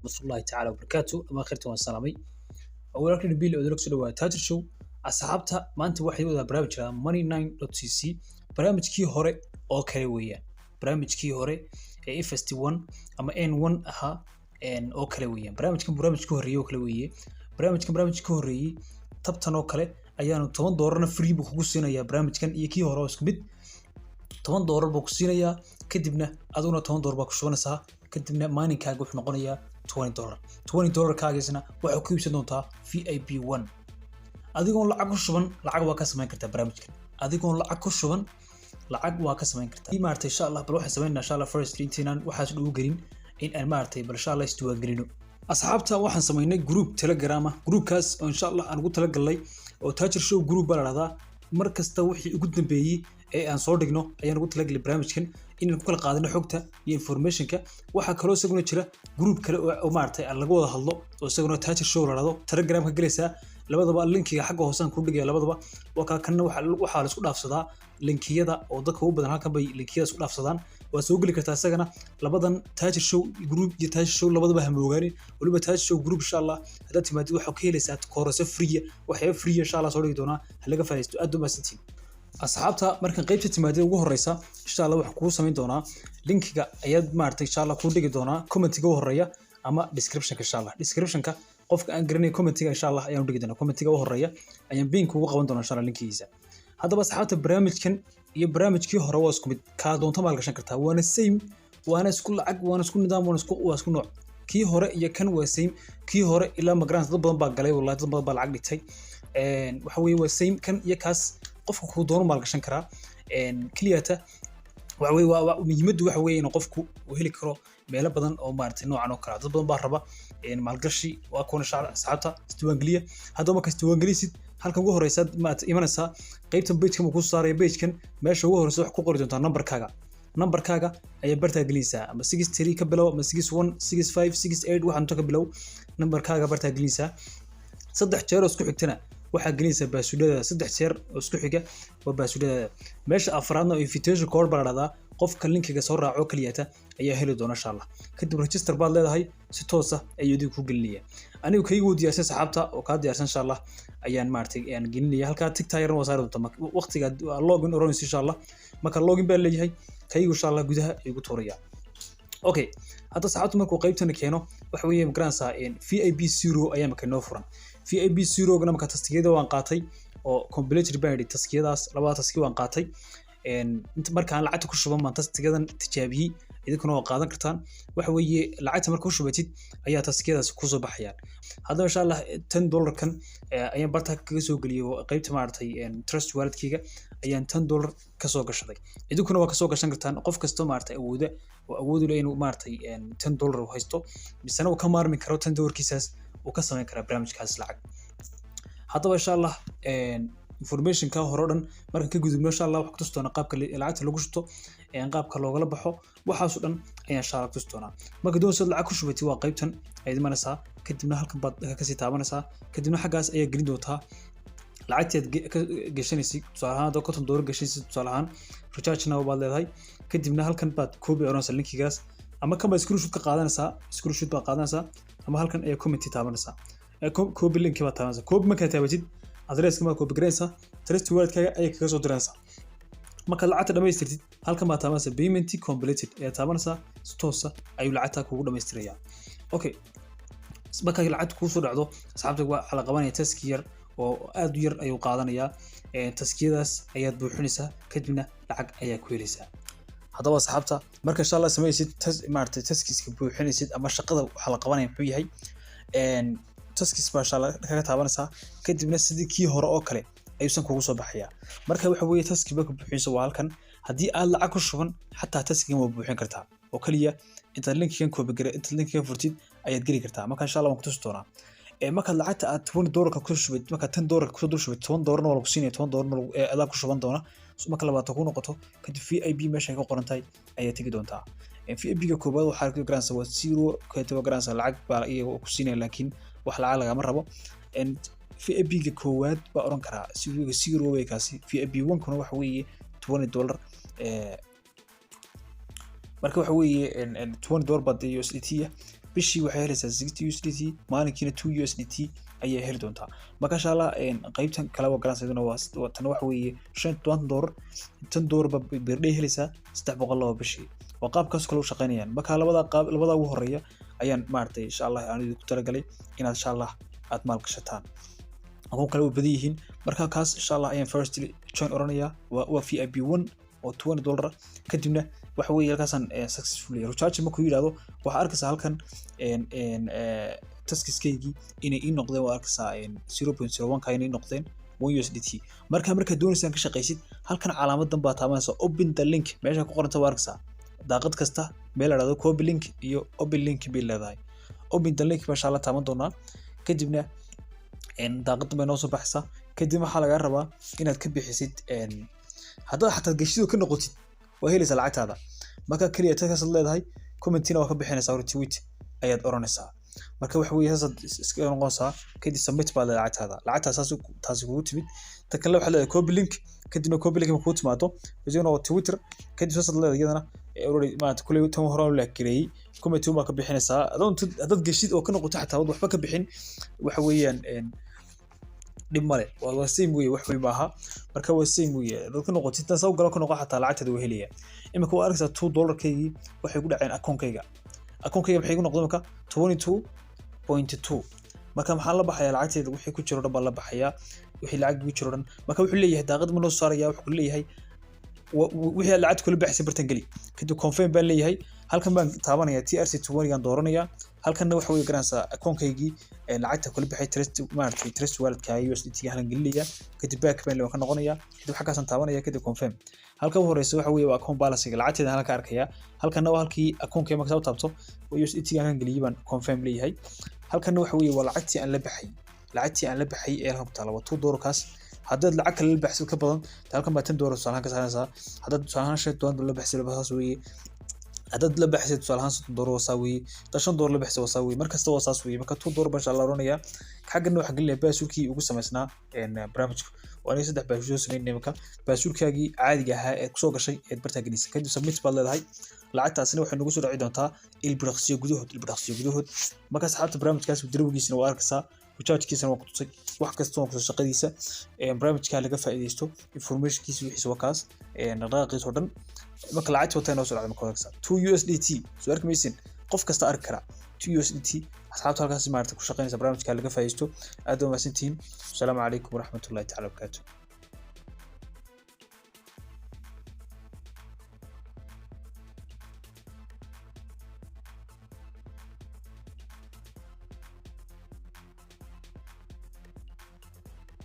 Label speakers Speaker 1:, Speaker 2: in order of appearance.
Speaker 1: ورحمة الله تعالى وبركاته أما خيرتم والسلامي أولا كده بيل أدرك سلوا تاجر شو أصحابتها ما أنت واحد وذا برامج money9.cc برامج كي هوري أو كروية برامج كي هوري FST1 أما N1 أها N أو كروية برامج كهرية كروية برامج كهرية تبتنا وكله أيانو تمن دورنا فري بخصوصنا يا برامج كان يكي هورا وسكبت $10 buu ku siinayaa kadibna aduna $10 baa ku shubanaysaa kadibna maalinkaga wuxuu noqonayaa $20 kaagisna waxa ku iibsan doontaa VIP1 adigoon lacag ku shuban lacag waa ka samayn kartaa barnaamijkan adigoon lacag ku shuban lacag waa ka samayn kartaa maartay insha Allah bal waxaan sameynaa insha Allah first intinan waxaas ugu gelin in aan maartay bal insha Allah istuwa gelino asxaabta waxaan sameynay group Telegram groupkaas oo insha Allah aan ugu tala galay oo Tajir Show group baa la radaa mar kasta wixii ugu dambeeyay ee aan soo dhigno ayaan ugu talagalay barnaamijkan inaan ku kala qaadano xogta iyo informationka waxa kale oo isaguna jira group kale oo maartay aan laga wada hadlo oo isaguna Tajir Show la raado Telegram ka galaysa labadaba linkiga xagga hoose aan ku dhigay labadaba waxa kana waxa la isku dhaafsadaa linkiyada oo dadka u badan halkan bay linkiyada isku dhaafsadaan waa soo gali kartaa isagana labadan Tajir Show group iyo Tajir Show labadaba ha moogaan waliba Tajir Show group insha Allah hada timaad waxa ka helaysaa koorso free waxa free insha Allah soo dhigi doona halaga faa'iisto aad u maasantiin asxaabta markan qaybta timaadada ugu horeysa insha Allah waxa ku sameyn doona linkiga ayaad maartay insha Allah ku dhigi doona commentiga ugu horeeya ama descriptionka insha Allah descriptionka qofka aan garanay commentiga insha Allah ayaan dhigi doona commentiga ugu horeeya ayaan pin kugu qaban doona insha Allah linkigiisa hadaba asxaabta barnaamijkan iyo barnaamijkii hore waa isku mid ka doonto maal gashan kartaa waana same waana isku lacag waana isku nidaam waana isku nooc kii hore iyo kan waa same kii hore ilaa magrant dad badan baa galay wallahi dad badan baa lacag dhigtay waxa weeye waa same kan iyo kaas qofku ku doono maal gashan karaa kliyata waxa weeye waa muhiimadu waxa weeye in qofku uu heli karo meelo badan oo maartay noocan oo kala dad badan baa raba maalgashi waa koona asxaabta isdiiwaangeliya hadaba ka isdiiwaangelisid halkan ugu horeysa maartay imanaysa qaybta page-kan ku saaray page-kan meesha ugu horeysa wax ku qori doontaa numberkaaga ayaa bartaa gelinaysaa ama 63 ka bilow ama 61 65 68 waxaan ka bilow numberkaaga bartaa gelinaysaa saddex jeer oo isku xigtana waxa gelinaysa baasuudada saddex jeer oo isku xiga waa baasuudada meesha afraadna invitation code baa raada qofka linkiga soo raaco kaliyata ayaa heli doona insha Allah kadib register baad leedahay si toos ah ayuu ku gelinaya anigu kaygu diyaarsan saxaabta oo ka diyaarsan insha Allah ayaan maartay aan gelinaya halka TikTok yarna waa saari doonta waqtiga login orange insha Allah marka login baa leeyahay kaygu insha Allah gudaha ayuu tuuraya okay hadda saxaabtu markuu qaybtan keeno waxa weeye garanaysaa VIP0 ayaa markaa noo furan VIP0 gana marka taskiyada waan qaatay oo completely banned taskiyadaas labada taskiyo waan qaatay inta markaan lacagta ku shuban maan taskiyadan tijaabiyay idinkuna waa qaadan kartaan waxa weeye lacagta marka ku shubatid ayaa taskiyadaas ku soo baxayaan hadda insha Allah $10 kan ayaan barta kaga soo galiyo qaybta maartay trust wallet-kiga ayaan $10 ka soo gashaday idinkuna waa ka soo gashan kartaan qof kasto maartay awood u leeyahay maartay $10 haysto misana uu ka maarmi karo $10 kiisaas uu ka sameyn kara barnaamijkaas lacag hadaba insha Allah information ka hore dhan marka ka gudubno insha Allah wax ku tustoona qaabka lacagta lagu shubto qaabka looga baxo waxaas dhan ayaan insha Allah ku tustoona marka doonaysid lacag ku shubatay waa qaybtan ay imanaysaa kadibna halkan baad ka sii taabanaysaa kadibna xagaas ayaa gelin doontaa lacagteed gashanaysid tusaalahaan $50 gashanaysid tusaalahaan recharge-na baad leedahay kadibna halkan baad copy oranaysaa linkigaas ama kan baad screenshot ka qaadanaysaa ama halkan ayaa comment taabanaysaa copy link baad taabanaysaa copy marka taabatid address ma copy garaysa trust wallet-kaaga ayaa kaga soo diraysaa marka lacagta dhameystirtid halkan baad taabanaysaa payment completed ayaa taabanaysaa si toos ah ayuu lacagta kugu dhameystirayaa okay marka lacagta ku soo dhacdo asxaabta waxa la qabanaya task yar oo aad u yar ayuu qaadanayaa taskiyadaas ayaad buuxinaysaa kadibna lacag ayaa ku helaysaa hadaba asxaabta marka insha Allah sameeysid maartay taskiska buuxinaysid ama shaqada waxa la qabanaya muxuu yahay taskis baa insha Allah kaga taabanaysaa kadibna sidii kii hore oo kale ayuusan kugu soo baxaya marka waxa weeye taskiba ku buuxinayso waa halkan hadii aad lacag ku shuban xataa taskiga ma buuxin kartaa oo kaliya inta linkigan copy garay inta linkigan furtid ayaad geli kartaa marka insha Allah waan ku tusi doonaa marka lacagta aad $20 ku shubid marka $10 ku soo shubid $10 wala ku siinay $10 aad ku shuban doona marka labaad ku noqoto kadib VIP meesha ay ka qoran tahay ayaa tagi doontaa VIP-ga koobaad waxa ku garanaysaa waa 0 ka tago garanaysaa lacag baa iyaga ku siinay laakiin wax lacag laga ma rabo VIP-ga koowaad baa oran karaa 0 way kaasi VIP1 kuna waxa weeye $20 marka waxa weeye $20 bad USDT bishii waxay helaysaa 60 USDT maalinkiina 2 USDT ayay heli doontaa marka insha Allah qaybtan kala wagalansaduna waa tan wax weeye $5 $10 per day helaysaa $300 bishii waa qaabkaas kale u shaqeynayaan marka labada ugu horeeya ayaan maartay insha Allah aan idinku talagalay inaad insha Allah aad maal gashataan oo kale u badiyihiin marka kaas insha Allah ayaan first join oranaya waa VIP1 oo $20 kadibna waxa weeye halkaasan successfully recharge ma ku yiraahdo waxa arkaysaa halkan taskiskaygi inay ii noqdeen waa arkaysaa 0.01 ka inay noqdeen 1 USDT marka doonaysaan ka shaqeysid halkan calaamadan baa taabanaysa open the link meesha ku qoranta waa arkaysaa daaqad kasta meel la raado copy link iyo open link bay leedahay open the link masha Allah taaban doonaa kadibna daaqad bay noo soo baxaysaa kadib waxa laga rabaa inaad ka bixisid hadda xataa gashido ka noqotid waa helaysaa lacagtaada marka kaliya taas leedahay commentina waa ka bixinaysaa retweet ayaad oranaysaa marka wax weeye saad iska noqonaysaa kadib submit baa lacagtaas taas ugu timid ta kale waxa leedahay copy link kadibna copy link ku timaado wajina Twitter kadib saad leedahay iyadana already maanta kulay tan hore la kireeyay comment ma ka bixinaysaa hadad gashid oo ka noqoto xataa waxba ka bixin waxa weeyaan dib male waa same way wax weey maaha marka waa same way dadka noqotid tan soo galo ka noqo xataa lacagtada way helaya imika waa arkaysaa $2 kaygi waxay ku dhaceen akoonkayga maxay ku noqdeen marka 22.2 marka maxaa la baxaya lacagteeda wixii ku jiro dhan baa la baxaya wixii lacag ku jiro dhan marka wuxuu leeyahay daaqad ma noo saaraya wuxuu leeyahay wixii lacag kula baxsay bartan gali kadib confirm baan leeyahay halkan baan taabanaya TRC20 gaan dooranaya halkanna waxa weey garanaysaa akoonkaygi lacagta kula baxay trust wallet-ka USDT halan gelinaya kadib back baan ka noqonaya kadib xagaasan taabanaya kadib confirm halka ugu horeysa waxa weey waa account balance-ga lacagteeda halka arkaya halkanna waa halkii akoonkayga markaa u taabto USDT gaan geliyay baan confirm leeyahay halkanna waxa weey waa lacagtii aan la baxay ee halka taala waa $2 kaas haddaad lacag kale la baxsid ka badan halkan baa $10 salahan ka saaraysaa haddaad salahan $5 la baxsid baas weeye haddaad la baxsid salahan $6 wasaa weeye $5 la baxsid wasaa weeye markasta waa saas weeye marka $2 baa insha Allah oranaya xaggan waxa gelinaya baasulkii ugu sameysnaa barnaamijka waa inay 3 baasuul sameeyay marka baasulkaagii caadiga ahaa ee ku soo gashay ee barta gelisay kadib submit baad leedahay lacagtaasina waxay nagu soo dhici doontaa ilbiriqsiyo gudahood marka saxaabta barnaamijkaas darbigiisina waa arkaysaa recharge-kiisana waa ku tusay wax kasta oo shaqadiisa barnaamijka laga faa'iideysto information-kiisa wixii waa kaas dhaqaaqiisa oo dhan marka lacagta wata inoo soo dhacdo marka hore 2 USDT soo arkaysin qof kasta arki kara 2 USDT asxaabta halkaas maartay ku shaqeynaysa barnaamijka laga faa'iideysto aad u mahadsantihiin assalamu calaykum waraxmatullaahi ta'ala wabarakaatuh